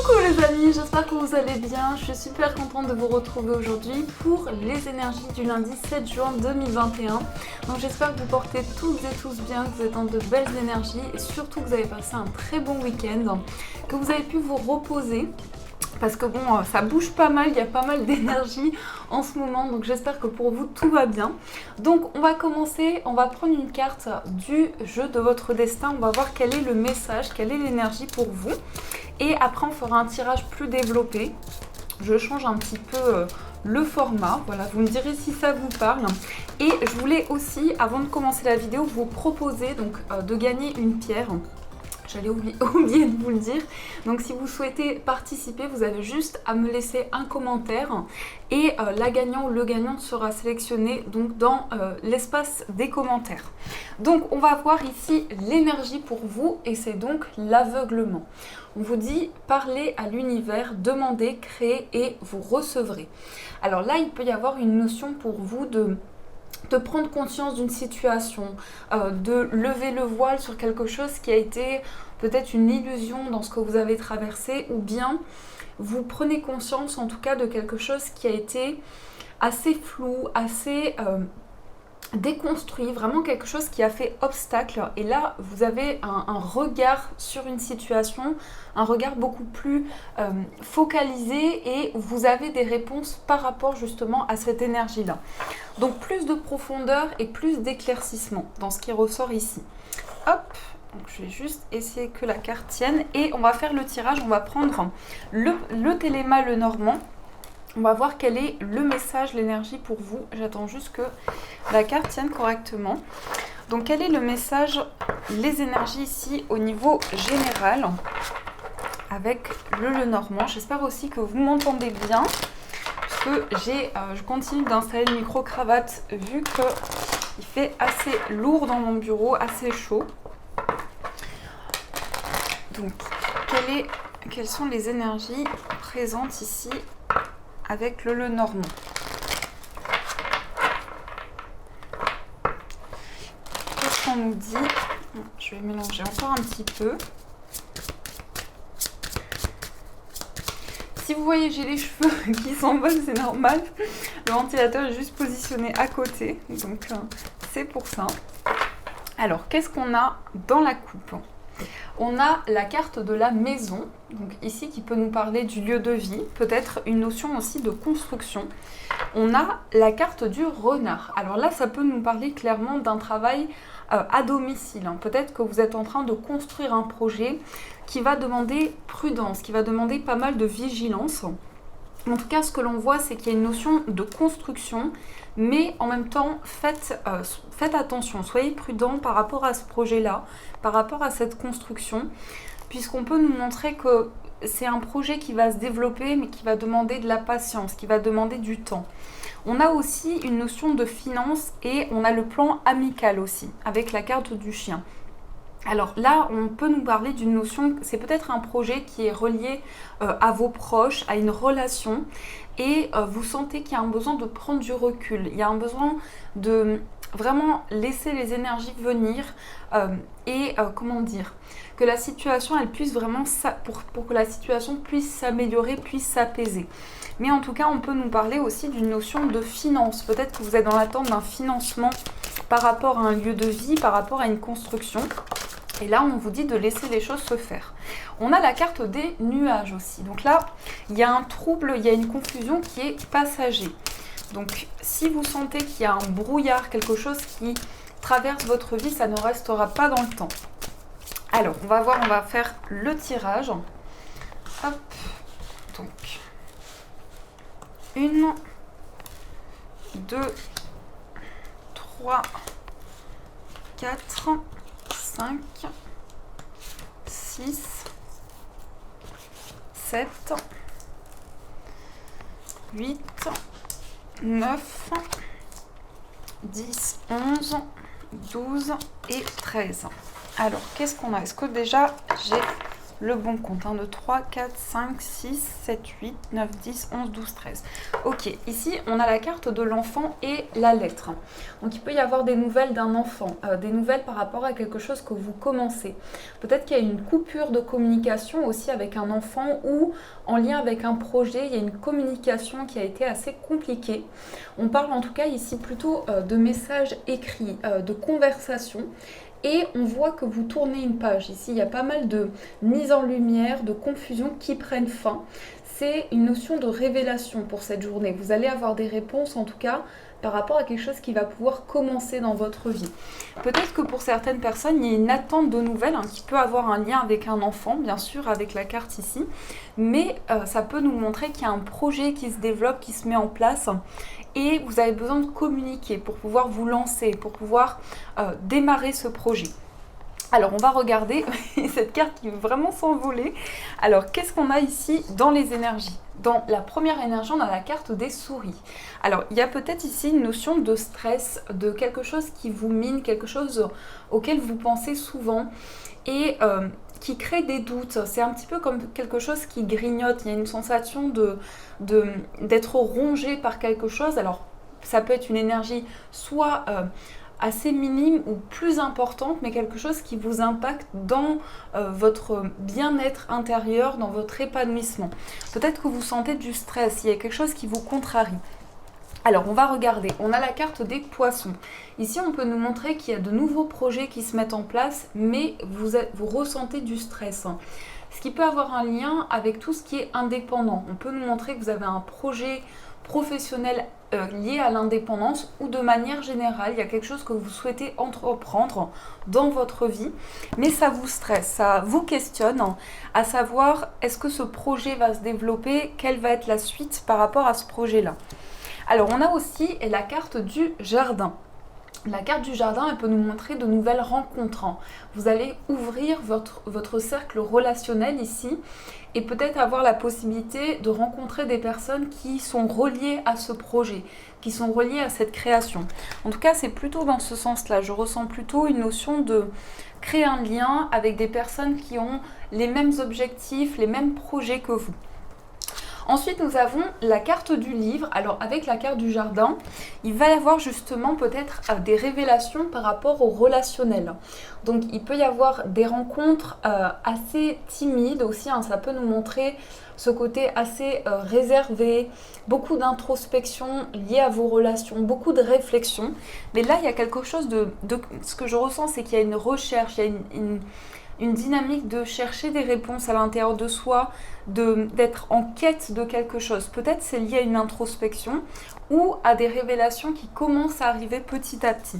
Coucou les amis, j'espère que vous allez bien. Je suis super contente de vous retrouver aujourd'hui pour les énergies du lundi 7 juin 2021. Donc j'espère que vous portez toutes et tous bien, que vous êtes dans de belles énergies et surtout que vous avez passé un très bon week-end, que vous avez pu vous reposer. Parce que bon, ça bouge pas mal, il y a pas mal d'énergie en ce moment, donc j'espère que pour vous tout va bien. Donc on va commencer, on va prendre une carte du jeu de votre destin, on va voir quel est le message, quelle est l'énergie pour vous. Et après on fera un tirage plus développé. Je change un petit peu le format, voilà, vous me direz si ça vous parle. Et je voulais aussi, avant de commencer la vidéo, vous proposer donc de gagner une pierre. J'allais oublier de vous le dire. Donc si vous souhaitez participer, vous avez juste à me laisser un commentaire et la gagnante ou le gagnant sera sélectionné donc dans l'espace des commentaires. Donc on va voir ici l'énergie pour vous et c'est donc l'aveuglement. On vous dit parlez à l'univers, demandez, créez et vous recevrez. Alors là il peut y avoir une notion pour vous de prendre conscience d'une situation, de lever le voile sur quelque chose qui a été peut-être une illusion dans ce que vous avez traversé, ou bien vous prenez conscience en tout cas de quelque chose qui a été assez flou, assez déconstruit, vraiment quelque chose qui a fait obstacle. Et là, vous avez un regard sur une situation, un regard beaucoup plus focalisé et vous avez des réponses par rapport justement à cette énergie-là. Donc plus de profondeur et plus d'éclaircissement dans ce qui ressort ici. Hop, donc je vais juste essayer que la carte tienne et on va faire le tirage. On va prendre le Téléma Lenormand. On va voir quel est le message, l'énergie pour vous. J'attends juste que la carte tienne correctement. Donc quel est le message, les énergies ici au niveau général avec le Lenormand. J'espère aussi que vous m'entendez bien. Parce que je continue d'installer le micro-cravate vu qu'il fait assez lourd dans mon bureau, assez chaud. Donc quelles sont les énergies présentes ici avec le Lenormand. Qu'est-ce qu'on nous dit? Je vais mélanger encore un petit peu. Si vous voyez, j'ai les cheveux qui s'envolent, c'est normal. Le ventilateur est juste positionné à côté, donc c'est pour ça. Alors, qu'est-ce qu'on a dans la coupe? On a la carte de la maison, donc ici qui peut nous parler du lieu de vie, peut-être une notion aussi de construction. On a la carte du renard. Alors là, ça peut nous parler clairement d'un travail à domicile. Peut-être que vous êtes en train de construire un projet qui va demander prudence, qui va demander pas mal de vigilance. En tout cas, ce que l'on voit, c'est qu'il y a une notion de construction, mais en même temps, faites attention, soyez prudents par rapport à ce projet-là, par rapport à cette construction, puisqu'on peut nous montrer que c'est un projet qui va se développer, mais qui va demander de la patience, qui va demander du temps. On a aussi une notion de finance et on a le plan amical aussi, avec la carte du chien. Alors là, on peut nous parler d'une notion, c'est peut-être un projet qui est relié à vos proches, à une relation, et vous sentez qu'il y a un besoin de prendre du recul, il y a un besoin de vraiment laisser les énergies venir comment dire, que la situation, elle puisse vraiment, pour que la situation puisse s'améliorer, puisse s'apaiser. Mais en tout cas, on peut nous parler aussi d'une notion de finance. Peut-être que vous êtes dans l'attente d'un financement par rapport à un lieu de vie, par rapport à une construction. Et là, on vous dit de laisser les choses se faire. On a la carte des nuages aussi. Donc là, il y a un trouble, il y a une confusion qui est passager. Donc, si vous sentez qu'il y a un brouillard, quelque chose qui traverse votre vie, ça ne restera pas dans le temps. Alors, on va voir, on va faire le tirage. Hop. Donc, 1, 2, 3, 4... 5, 6, 7, 8, 9, 10, 11, 12 et 13. Alors, qu'est-ce qu'on a? Est-ce que déjà j'ai le bon compte. 1, 2, 3, 4, 5, 6, 7, 8, 9, 10, 11, 12, 13. Ok, ici on a la carte de l'enfant et la lettre. Donc il peut y avoir des nouvelles d'un enfant, des nouvelles par rapport à quelque chose que vous commencez. Peut-être qu'il y a une coupure de communication aussi avec un enfant ou en lien avec un projet, il y a une communication qui a été assez compliquée. On parle en tout cas ici plutôt de messages écrits, de conversations. Et on voit que vous tournez une page. Ici, il y a pas mal de mise en lumière, de confusion qui prennent fin. C'est une notion de révélation pour cette journée. Vous allez avoir des réponses, en tout cas, par rapport à quelque chose qui va pouvoir commencer dans votre vie. Peut-être que pour certaines personnes, il y a une attente de nouvelles qui peut avoir un lien avec un enfant, bien sûr, avec la carte ici. Mais ça peut nous montrer qu'il y a un projet qui se développe, qui se met en place. Et vous avez besoin de communiquer pour pouvoir vous lancer, pour pouvoir démarrer ce projet. Alors on va regarder cette carte qui veut vraiment s'envoler. Alors qu'est-ce qu'on a ici dans les énergies? Dans la première énergie, on a la carte des souris. Alors il y a peut-être ici une notion de stress, de quelque chose qui vous mine, quelque chose auquel vous pensez souvent et qui crée des doutes. C'est un petit peu comme quelque chose qui grignote. Il y a une sensation d'être rongé par quelque chose. Alors ça peut être une énergie soit assez minime ou plus importante, mais quelque chose qui vous impacte dans votre bien-être intérieur, dans votre épanouissement. Peut-être que vous sentez du stress, il y a quelque chose qui vous contrarie. Alors, on va regarder. On a la carte des poissons. Ici, on peut nous montrer qu'il y a de nouveaux projets qui se mettent en place, mais vous ressentez du stress. Ce qui peut avoir un lien avec tout ce qui est indépendant. On peut nous montrer que vous avez un projet professionnel lié à l'indépendance ou de manière générale, il y a quelque chose que vous souhaitez entreprendre dans votre vie, mais ça vous stresse, ça vous questionne, à savoir est-ce que ce projet va se développer, quelle va être la suite par rapport à ce projet-là. Alors on a aussi la carte du jardin. La carte du jardin, elle peut nous montrer de nouvelles rencontres. Vous allez ouvrir votre cercle relationnel ici et peut-être avoir la possibilité de rencontrer des personnes qui sont reliées à ce projet, qui sont reliées à cette création. En tout cas, c'est plutôt dans ce sens-là. Je ressens plutôt une notion de créer un lien avec des personnes qui ont les mêmes objectifs, les mêmes projets que vous. Ensuite, nous avons la carte du livre. Alors, avec la carte du jardin, il va y avoir justement peut-être des révélations par rapport au relationnel. Donc, il peut y avoir des rencontres assez timides aussi. Ça peut nous montrer ce côté assez réservé, beaucoup d'introspection liée à vos relations, beaucoup de réflexion. Mais là, il y a quelque chose de ce que je ressens, c'est qu'il y a une recherche, il y a une dynamique de chercher des réponses à l'intérieur de soi, d'être en quête de quelque chose. Peut-être c'est lié à une introspection ou à des révélations qui commencent à arriver petit à petit.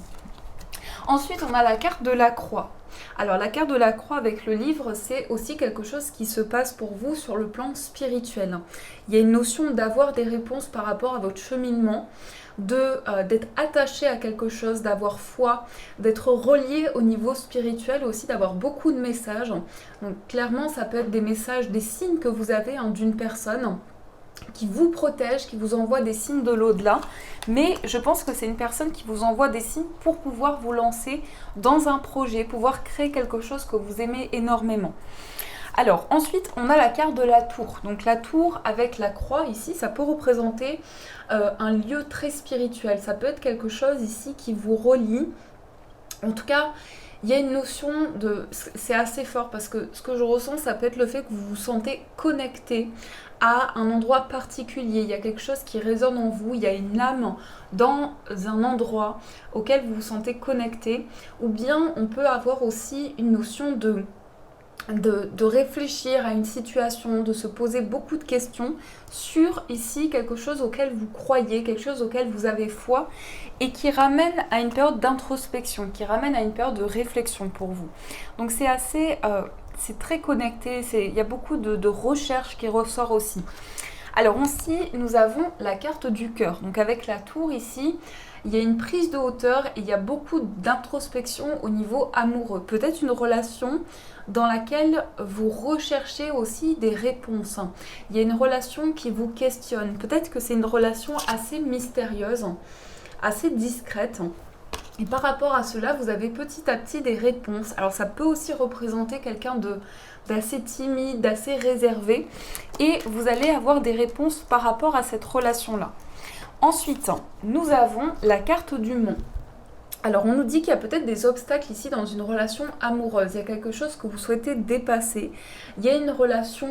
Ensuite, on a la carte de la croix. Alors la carte de la croix avec le livre, c'est aussi quelque chose qui se passe pour vous sur le plan spirituel. Il y a une notion d'avoir des réponses par rapport à votre cheminement, d'être attaché à quelque chose, d'avoir foi, d'être relié au niveau spirituel aussi, d'avoir beaucoup de messages. Donc clairement, ça peut être des messages, des signes que vous avez d'une personne qui vous protège, qui vous envoie des signes de l'au-delà. Mais je pense que c'est une personne qui vous envoie des signes pour pouvoir vous lancer dans un projet, pouvoir créer quelque chose que vous aimez énormément. Alors ensuite, on a la carte de la tour. Donc la tour avec la croix ici, ça peut représenter un lieu très spirituel. Ça peut être quelque chose ici qui vous relie. En tout cas, il y a une notion de... C'est assez fort parce que ce que je ressens, ça peut être le fait que vous vous sentez connecté à un endroit particulier. Il y a quelque chose qui résonne en vous, il y a une âme dans un endroit auquel vous vous sentez connecté. Ou bien on peut avoir aussi une notion de réfléchir à une situation, de se poser beaucoup de questions sur ici quelque chose auquel vous croyez, quelque chose auquel vous avez foi et qui ramène à une période d'introspection, qui ramène à une période de réflexion pour vous. Donc c'est assez, c'est très connecté, il y a beaucoup de recherche qui ressort aussi. Alors aussi, nous avons la carte du cœur. Donc avec la tour ici, il y a une prise de hauteur et il y a beaucoup d'introspection au niveau amoureux. Peut-être une relation dans laquelle vous recherchez aussi des réponses. Il y a une relation qui vous questionne. Peut-être que c'est une relation assez mystérieuse, assez discrète. Et par rapport à cela, vous avez petit à petit des réponses. Alors ça peut aussi représenter quelqu'un d'assez timide, d'assez réservé. Et vous allez avoir des réponses par rapport à cette relation-là. Ensuite, nous avons la carte du Mont. Alors on nous dit qu'il y a peut-être des obstacles ici dans une relation amoureuse. Il y a quelque chose que vous souhaitez dépasser. Il y a une relation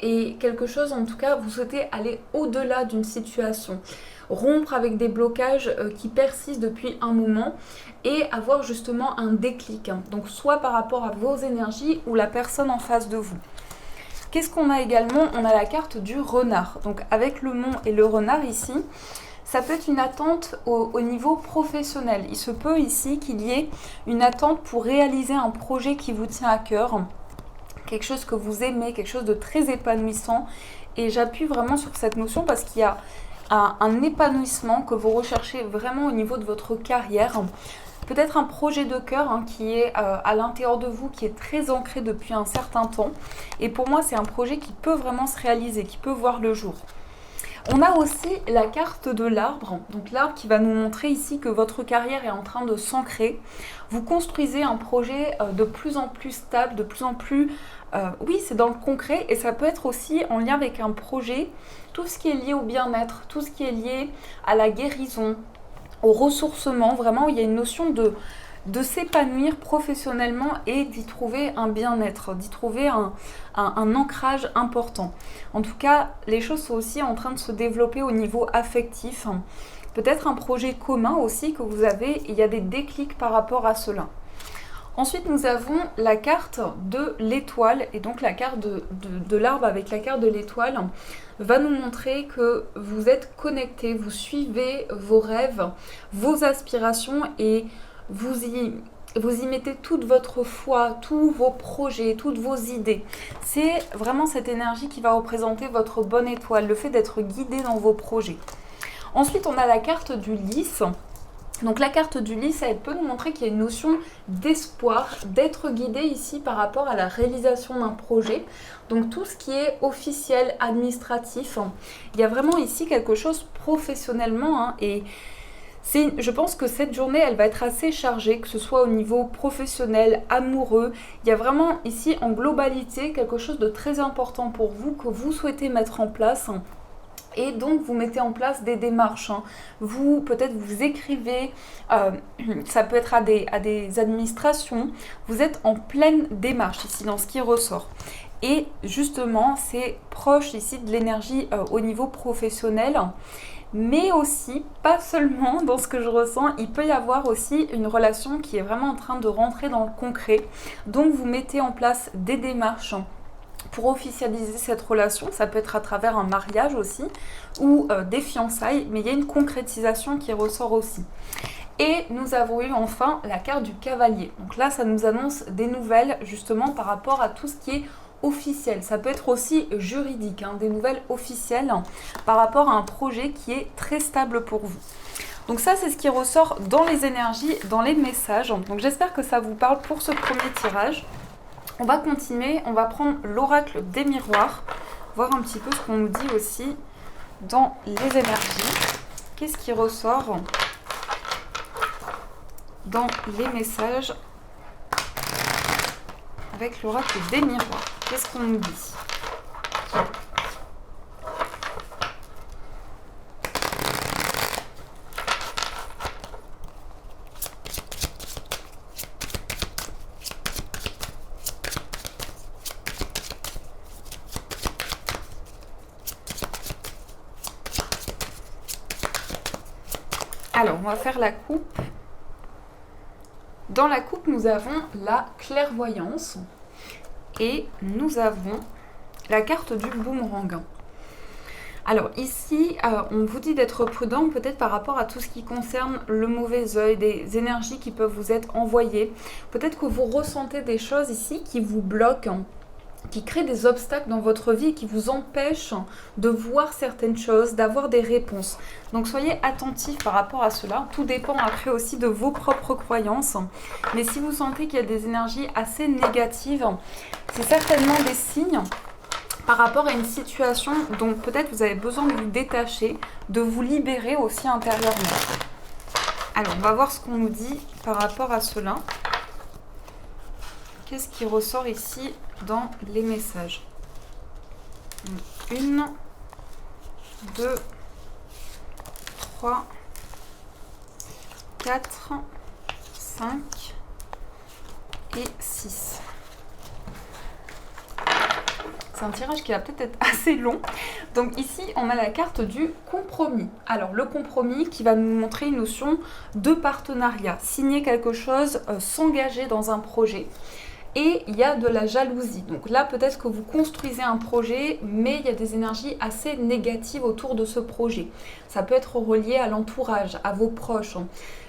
et quelque chose, en tout cas, vous souhaitez aller au-delà d'une situation. Rompre avec des blocages qui persistent depuis un moment et avoir justement un déclic. Donc soit par rapport à vos énergies ou la personne en face de vous. Qu'est-ce qu'on a également? On a la carte du renard. Donc avec le mont et le renard ici, ça peut être une attente au niveau professionnel. Il se peut ici qu'il y ait une attente pour réaliser un projet qui vous tient à cœur, quelque chose que vous aimez, quelque chose de très épanouissant. Et j'appuie vraiment sur cette notion parce qu'il y a un épanouissement que vous recherchez vraiment au niveau de votre carrière. Peut-être un projet de cœur qui est à l'intérieur de vous, qui est très ancré depuis un certain temps. Et pour moi, c'est un projet qui peut vraiment se réaliser, qui peut voir le jour. On a aussi la carte de l'arbre, donc l'arbre qui va nous montrer ici que votre carrière est en train de s'ancrer. Vous construisez un projet de plus en plus stable, de plus en plus... oui, c'est dans le concret et ça peut être aussi en lien avec un projet, tout ce qui est lié au bien-être, tout ce qui est lié à la guérison, au ressourcement. Vraiment, il y a une notion de s'épanouir professionnellement et d'y trouver un bien-être, d'y trouver un ancrage important. En tout cas, les choses sont aussi en train de se développer au niveau affectif. Peut-être un projet commun aussi que vous avez, et il y a des déclics par rapport à cela. Ensuite, nous avons la carte de l'étoile, et donc la carte de l'arbre avec la carte de l'étoile va nous montrer que vous êtes connecté, vous suivez vos rêves, vos aspirations et vous y mettez toute votre foi, tous vos projets, toutes vos idées. C'est vraiment cette énergie qui va représenter votre bonne étoile, le fait d'être guidé dans vos projets. Ensuite, on a la carte du lys. Donc la carte du lys, elle peut nous montrer qu'il y a une notion d'espoir, d'être guidé ici par rapport à la réalisation d'un projet. Donc tout ce qui est officiel, administratif, il y a vraiment ici quelque chose professionnellement et je pense que cette journée, elle va être assez chargée, que ce soit au niveau professionnel, amoureux. Il y a vraiment ici en globalité quelque chose de très important pour vous que vous souhaitez mettre en place. Et donc vous mettez en place des démarches. Vous, peut-être vous écrivez, ça peut être à des administrations. Vous êtes en pleine démarche ici dans ce qui ressort. Et justement, c'est proche ici de l'énergie au niveau professionnel. Mais aussi, pas seulement dans ce que je ressens, il peut y avoir aussi une relation qui est vraiment en train de rentrer dans le concret. Donc vous mettez en place des démarches pour officialiser cette relation. Ça peut être à travers un mariage aussi ou des fiançailles, mais il y a une concrétisation qui ressort aussi. Et nous avons eu enfin la carte du cavalier. Donc là, ça nous annonce des nouvelles justement par rapport à tout ce qui est officiel. Ça peut être aussi juridique, des nouvelles officielles par rapport à un projet qui est très stable pour vous. Donc ça, c'est ce qui ressort dans les énergies, dans les messages. Donc j'espère que ça vous parle pour ce premier tirage. On va continuer, on va prendre l'oracle des miroirs, voir un petit peu ce qu'on nous dit aussi dans les énergies. Qu'est-ce qui ressort dans les messages avec l'oracle des miroirs? Qu'est-ce qu'on nous dit? Alors, on va faire la coupe. Dans la coupe, nous avons la clairvoyance et nous avons la carte du boomerang. Alors ici, on vous dit d'être prudent peut-être par rapport à tout ce qui concerne le mauvais œil, des énergies qui peuvent vous être envoyées. Peut-être que vous ressentez des choses ici qui vous bloquent, qui créent des obstacles dans votre vie et qui vous empêchent de voir certaines choses, d'avoir des réponses. Donc soyez attentifs par rapport à cela. Tout dépend après aussi de vos propres croyances. Mais si vous sentez qu'il y a des énergies assez négatives, c'est certainement des signes par rapport à une situation dont peut-être vous avez besoin de vous détacher, de vous libérer aussi intérieurement. Alors, on va voir ce qu'on nous dit par rapport à cela. Qu'est-ce qui ressort ici dans les messages? 1, 2, 3, 4, 5 et 6. C'est un tirage qui va peut-être être assez long. Donc ici, on a la carte du compromis. Alors, le compromis qui va nous montrer une notion de partenariat. Signer quelque chose, s'engager dans un projet. Et il y a de la jalousie. Donc là, peut-être que vous construisez un projet, mais il y a des énergies assez négatives autour de ce projet. Ça peut être relié à l'entourage, à vos proches.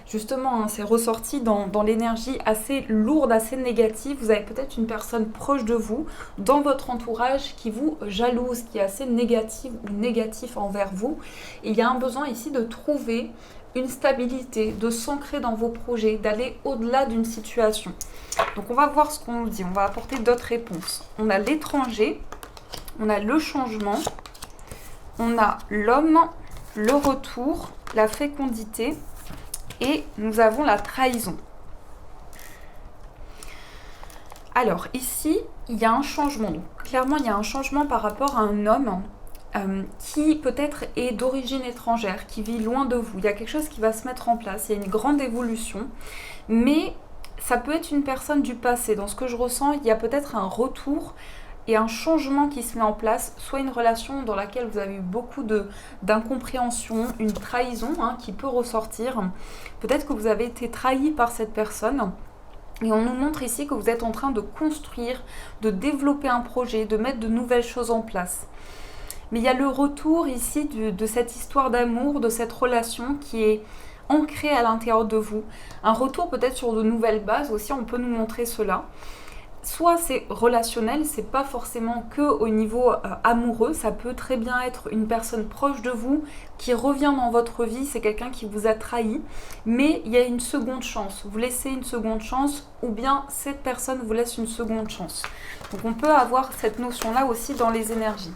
Justement, c'est ressorti dans l'énergie assez lourde, assez négative. Vous avez peut-être une personne proche de vous, dans votre entourage, qui vous jalouse, qui est assez négative ou négatif envers vous. Et il y a un besoin ici de trouver une stabilité, de s'ancrer dans vos projets, d'aller au-delà d'une situation. Donc on va voir ce qu'on nous dit, on va apporter d'autres réponses. On a l'étranger, on a le changement, on a l'homme, le retour, la fécondité et nous avons la trahison. Alors ici, il y a un changement. Donc, clairement, il y a un changement par rapport à un homme qui peut-être est d'origine étrangère, qui vit loin de vous. Il y a quelque chose qui va se mettre en place, il y a une grande évolution, mais ça peut être une personne du passé. Dans ce que je ressens, il y a peut-être un retour et un changement qui se met en place, soit une relation dans laquelle vous avez eu beaucoup d'incompréhension, une trahison qui peut ressortir. Peut-être que vous avez été trahi par cette personne. Et on nous montre ici que vous êtes en train de construire, de développer un projet, de mettre de nouvelles choses en place. Mais il y a le retour ici de cette histoire d'amour, de cette relation qui est ancrée à l'intérieur de vous. Un retour peut-être sur de nouvelles bases aussi, on peut nous montrer cela. Soit c'est relationnel, c'est pas forcément que au niveau amoureux, ça peut très bien être une personne proche de vous qui revient dans votre vie, c'est quelqu'un qui vous a trahi, mais il y a une seconde chance. Vous laissez une seconde chance ou bien cette personne vous laisse une seconde chance. Donc on peut avoir cette notion-là aussi dans les énergies.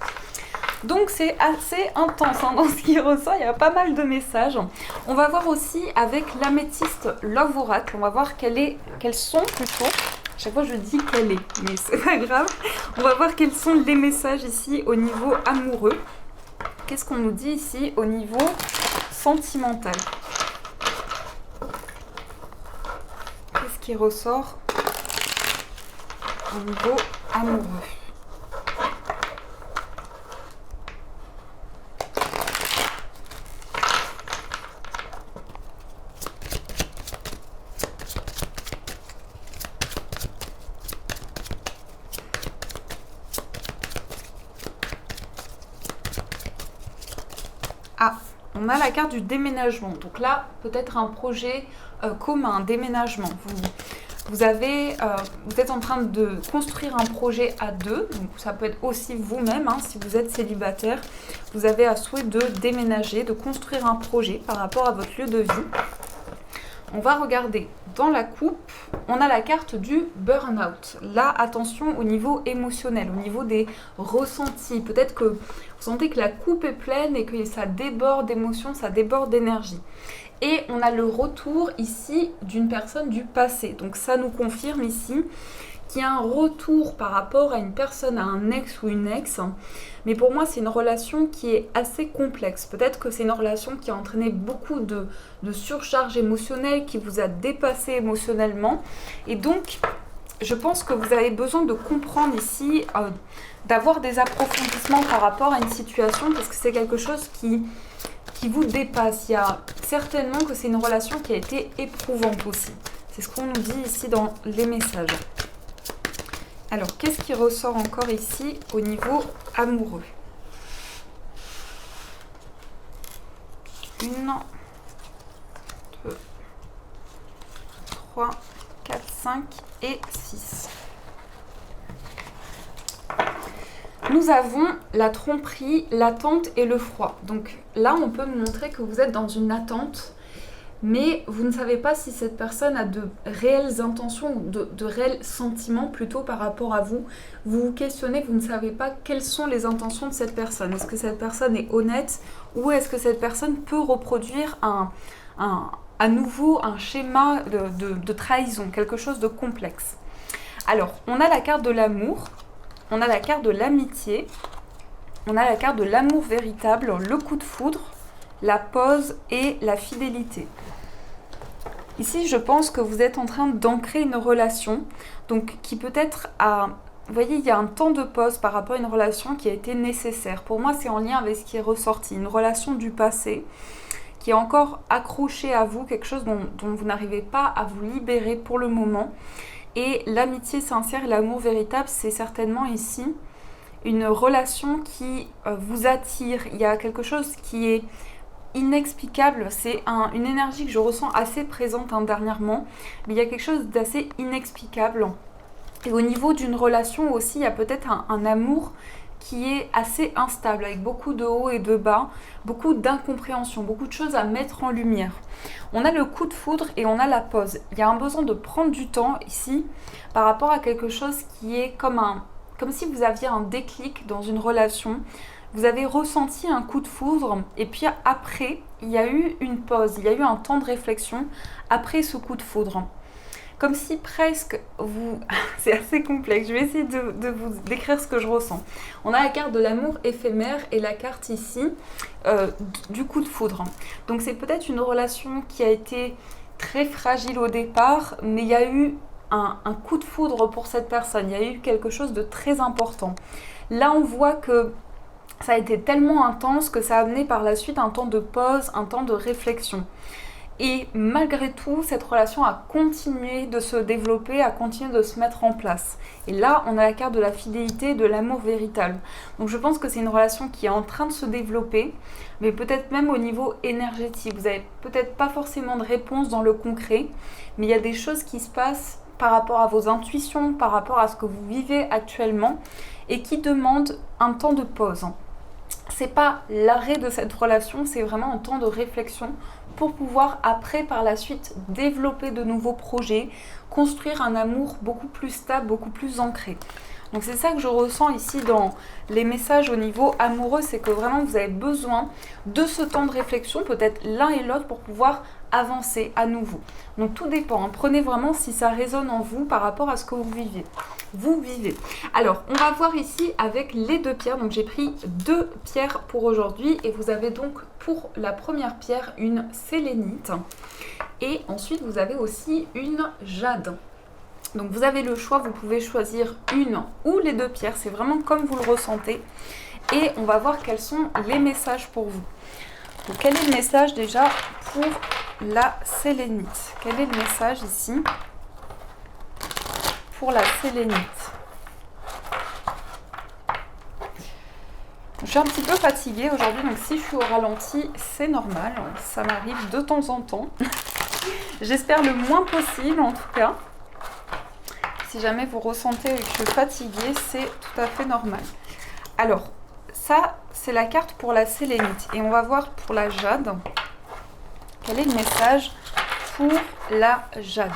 Donc c'est assez intense dans ce qui ressort, il y a pas mal de messages. On va voir aussi avec l'améthyste Love Oracle, on va voir quelles sont plutôt. Chaque fois je dis quelle est, mais c'est pas grave. On va voir quels sont les messages ici au niveau amoureux. Qu'est-ce qu'on nous dit ici au niveau sentimental? Qu'est-ce qui ressort au niveau amoureux? Ah, on a la carte du déménagement. Donc là, peut-être un projet commun, un déménagement. Vous êtes en train de construire un projet à deux. Donc ça peut être aussi vous-même, si vous êtes célibataire. Vous avez à souhait de déménager, de construire un projet par rapport à votre lieu de vie. On va regarder dans la coupe, on a la carte du burn-out. Là, attention au niveau émotionnel, au niveau des ressentis. Peut-être que vous sentez que la coupe est pleine et que ça déborde d'émotions, ça déborde d'énergie. Et on a le retour ici d'une personne du passé. Donc ça nous confirme ici qu'il y a un retour par rapport à une personne, à un ex ou une ex. Mais pour moi, c'est une relation qui est assez complexe. Peut-être que c'est une relation qui a entraîné beaucoup de surcharge émotionnelle, qui vous a dépassé émotionnellement. Et donc, je pense que vous avez besoin de comprendre ici, d'avoir des approfondissements par rapport à une situation, parce que c'est quelque chose qui vous dépasse. Il y a certainement que c'est une relation qui a été éprouvante aussi. C'est ce qu'on nous dit ici dans les messages. Alors, qu'est-ce qui ressort encore ici au niveau amoureux? 1, 2, 3, 4, 5 et 6. Nous avons la tromperie, l'attente et le froid. Donc là, on peut nous montrer que vous êtes dans une attente, mais vous ne savez pas si cette personne a de réelles intentions ou de réels sentiments plutôt par rapport à vous. Vous vous questionnez, vous ne savez pas quelles sont les intentions de cette personne. Est-ce que cette personne est honnête ou est-ce que cette personne peut reproduire à nouveau un schéma de trahison, quelque chose de complexe. Alors, on a la carte de l'amour, on a la carte de l'amitié, on a la carte de l'amour véritable, le coup de foudre, la pause et la fidélité. Ici, je pense que vous êtes en train d'ancrer une relation, donc qui peut-être a... Vous voyez, il y a un temps de pause par rapport à une relation qui a été nécessaire. Pour moi, c'est en lien avec ce qui est ressorti. Une relation du passé qui est encore accrochée à vous, quelque chose dont vous n'arrivez pas à vous libérer pour le moment. Et l'amitié sincère et l'amour véritable, c'est certainement ici une relation qui vous attire. Il y a quelque chose qui est inexplicable, c'est une énergie que je ressens assez présente dernièrement, mais il y a quelque chose d'assez inexplicable. Et au niveau d'une relation aussi, il y a peut-être un amour qui est assez instable, avec beaucoup de hauts et de bas, beaucoup d'incompréhension, beaucoup de choses à mettre en lumière. On a le coup de foudre et on a la pause. Il y a un besoin de prendre du temps ici par rapport à quelque chose qui est comme si vous aviez un déclic dans une relation. Vous avez ressenti un coup de foudre et puis après, il y a eu une pause, il y a eu un temps de réflexion après ce coup de foudre. Comme si presque vous... C'est assez complexe, je vais essayer de vous décrire ce que je ressens. On a la carte de l'amour éphémère et la carte ici du coup de foudre. Donc c'est peut-être une relation qui a été très fragile au départ, mais il y a eu un coup de foudre pour cette personne, il y a eu quelque chose de très important. Là on voit que ça a été tellement intense que ça a amené par la suite un temps de pause, un temps de réflexion. Et malgré tout, cette relation a continué de se développer, a continué de se mettre en place. Et là, on a la carte de la fidélité, de l'amour véritable. Donc je pense que c'est une relation qui est en train de se développer, mais peut-être même au niveau énergétique. Vous n'avez peut-être pas forcément de réponse dans le concret, mais il y a des choses qui se passent par rapport à vos intuitions, par rapport à ce que vous vivez actuellement, et qui demandent un temps de pause. C'est pas l'arrêt de cette relation, c'est vraiment un temps de réflexion pour pouvoir après par la suite développer de nouveaux projets, construire un amour beaucoup plus stable, beaucoup plus ancré. Donc c'est ça que je ressens ici dans les messages au niveau amoureux, c'est que vraiment vous avez besoin de ce temps de réflexion, peut-être l'un et l'autre pour pouvoir avancer à nouveau. Donc tout dépend, hein. Prenez vraiment si ça résonne en vous par rapport à ce que vous vivez. Alors, on va voir ici avec les deux pierres. Donc j'ai pris 2 pierres pour aujourd'hui et vous avez donc pour la première pierre une sélénite et ensuite vous avez aussi une jade. Donc vous avez le choix, vous pouvez choisir une ou les 2 pierres, c'est vraiment comme vous le ressentez. Et on va voir quels sont les messages pour vous. Donc quel est le message déjà pour la sélénite? Quel est le message ici pour la sélénite? Je suis un petit peu fatiguée aujourd'hui, donc si je suis au ralenti, c'est normal. Ça m'arrive de temps en temps. J'espère le moins possible en tout cas. Si jamais vous ressentez que je suis fatiguée, c'est tout à fait normal. Alors, ça, c'est la carte pour la sélénite. Et on va voir pour la jade. Quel est le message pour la jade?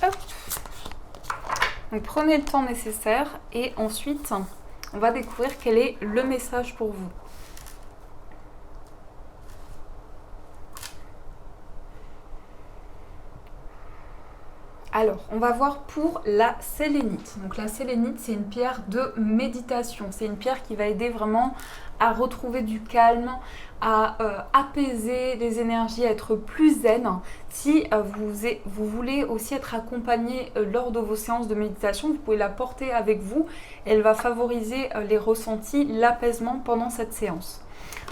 Hop. Donc prenez le temps nécessaire et ensuite on va découvrir quel est le message pour vous. Alors, on va voir pour la sélénite. Donc la sélénite, c'est une pierre de méditation. C'est une pierre qui va aider vraiment à retrouver du calme, à apaiser les énergies, à être plus zen. Si vous voulez aussi être accompagné lors de vos séances de méditation, vous pouvez la porter avec vous. Elle va favoriser les ressentis, l'apaisement pendant cette séance.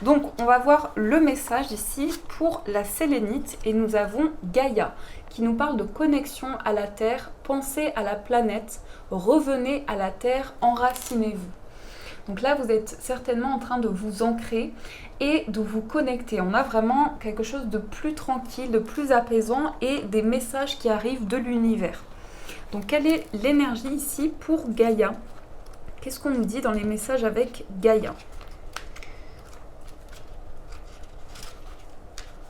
Donc, on va voir le message ici pour la sélénite et nous avons Gaïa qui nous parle de connexion à la Terre, pensez à la planète, revenez à la Terre, enracinez-vous. Donc là, vous êtes certainement en train de vous ancrer et de vous connecter. On a vraiment quelque chose de plus tranquille, de plus apaisant et des messages qui arrivent de l'univers. Donc, quelle est l'énergie ici pour Gaïa? Qu'est-ce qu'on nous dit dans les messages avec Gaïa?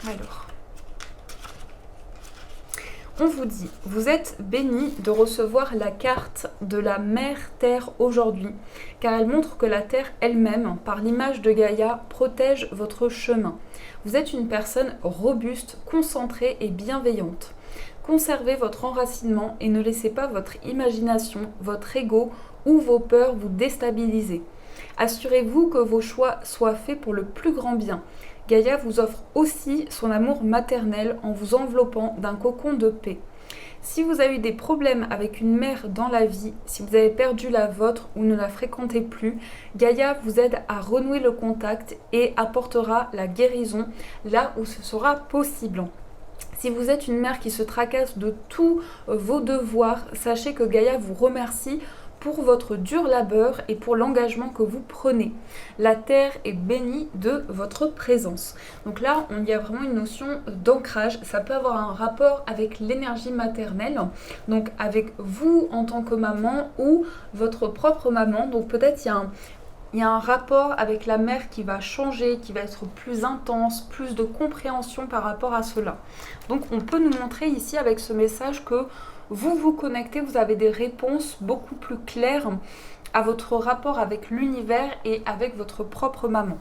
Alors, On vous dit, vous êtes béni de recevoir la carte de la Mère Terre aujourd'hui, car elle montre que la Terre elle-même, par l'image de Gaïa, protège votre chemin. Vous êtes une personne robuste, concentrée et bienveillante. Conservez votre enracinement et ne laissez pas votre imagination, votre ego ou vos peurs vous déstabiliser. Assurez-vous que vos choix soient faits pour le plus grand bien. Gaïa vous offre aussi son amour maternel en vous enveloppant d'un cocon de paix. Si vous avez eu des problèmes avec une mère dans la vie, si vous avez perdu la vôtre ou ne la fréquentez plus, Gaïa vous aide à renouer le contact et apportera la guérison là où ce sera possible. Si vous êtes une mère qui se tracasse de tous vos devoirs, sachez que Gaïa vous remercie pour votre dur labeur et pour l'engagement que vous prenez. La terre est bénie de votre présence. Donc là, il y a vraiment une notion d'ancrage. Ça peut avoir un rapport avec l'énergie maternelle, donc avec vous en tant que maman ou votre propre maman. Donc peut-être il y a un rapport avec la mère qui va changer, qui va être plus intense, plus de compréhension par rapport à cela. Donc on peut nous montrer ici avec ce message que vous vous connectez, vous avez des réponses beaucoup plus claires à votre rapport avec l'univers et avec votre propre maman.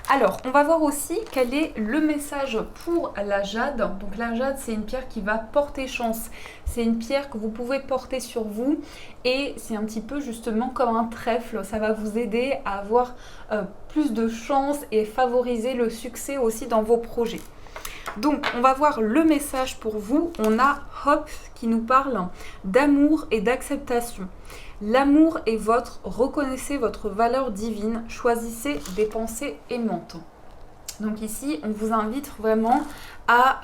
Alors, on va voir aussi quel est le message pour la jade. Donc la jade, c'est une pierre qui va porter chance. C'est une pierre que vous pouvez porter sur vous et c'est un petit peu justement comme un trèfle. Ça va vous aider à avoir plus de chance et favoriser le succès aussi dans vos projets. Donc, on va voir le message pour vous. On a Hop qui nous parle d'amour et d'acceptation. L'amour est votre, reconnaissez votre valeur divine, choisissez des pensées aimantes. Donc ici, on vous invite vraiment à...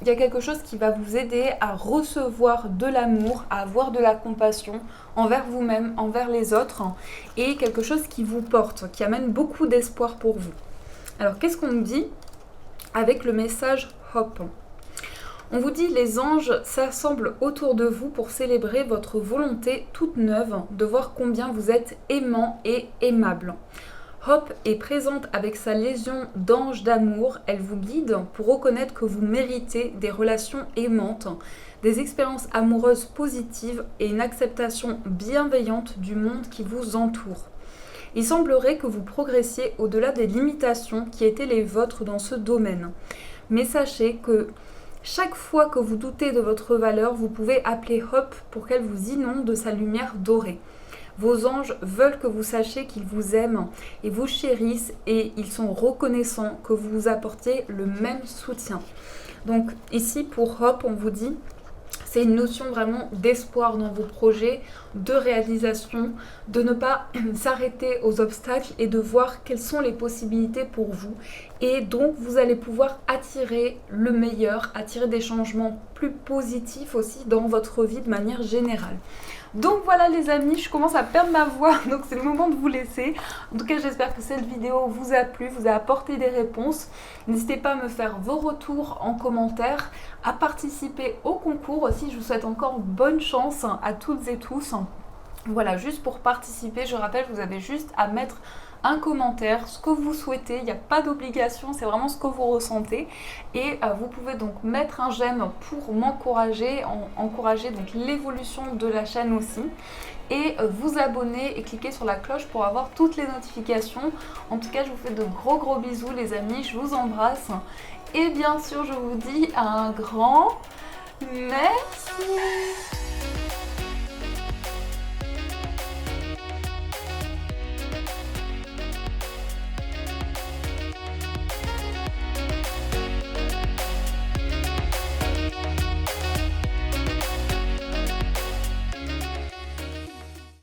il y a quelque chose qui va vous aider à recevoir de l'amour, à avoir de la compassion envers vous-même, envers les autres, et quelque chose qui vous porte, qui amène beaucoup d'espoir pour vous. Alors, qu'est-ce qu'on nous dit avec le message Hop? On vous dit les anges s'assemblent autour de vous pour célébrer votre volonté toute neuve de voir combien vous êtes aimant et aimable. Hop est présente avec sa légion d'anges d'amour. Elle vous guide pour reconnaître que vous méritez des relations aimantes, des expériences amoureuses positives et une acceptation bienveillante du monde qui vous entoure. Il semblerait que vous progressiez au-delà des limitations qui étaient les vôtres dans ce domaine. Mais sachez que chaque fois que vous doutez de votre valeur, vous pouvez appeler Hop pour qu'elle vous inonde de sa lumière dorée. Vos anges veulent que vous sachiez qu'ils vous aiment et vous chérissent et ils sont reconnaissants que vous vous apportiez le même soutien. Donc ici pour Hop, on vous dit... c'est une notion vraiment d'espoir dans vos projets, de réalisation, de ne pas s'arrêter aux obstacles et de voir quelles sont les possibilités pour vous. Et donc, vous allez pouvoir attirer le meilleur, attirer des changements plus positifs aussi dans votre vie de manière générale. Donc voilà les amis, je commence à perdre ma voix, donc c'est le moment de vous laisser. En tout cas, j'espère que cette vidéo vous a plu, vous a apporté des réponses. N'hésitez pas à me faire vos retours en commentaire, à participer au concours aussi. Je vous souhaite encore bonne chance à toutes et tous. Voilà, juste pour participer, je rappelle, vous avez juste à mettre un commentaire, ce que vous souhaitez, il n'y a pas d'obligation, c'est vraiment ce que vous ressentez et vous pouvez donc mettre un j'aime pour m'encourager, encourager donc l'évolution de la chaîne aussi et vous abonner et cliquer sur la cloche pour avoir toutes les notifications. En tout cas, je vous fais de gros bisous les amis, je vous embrasse et bien sûr je vous dis un grand merci.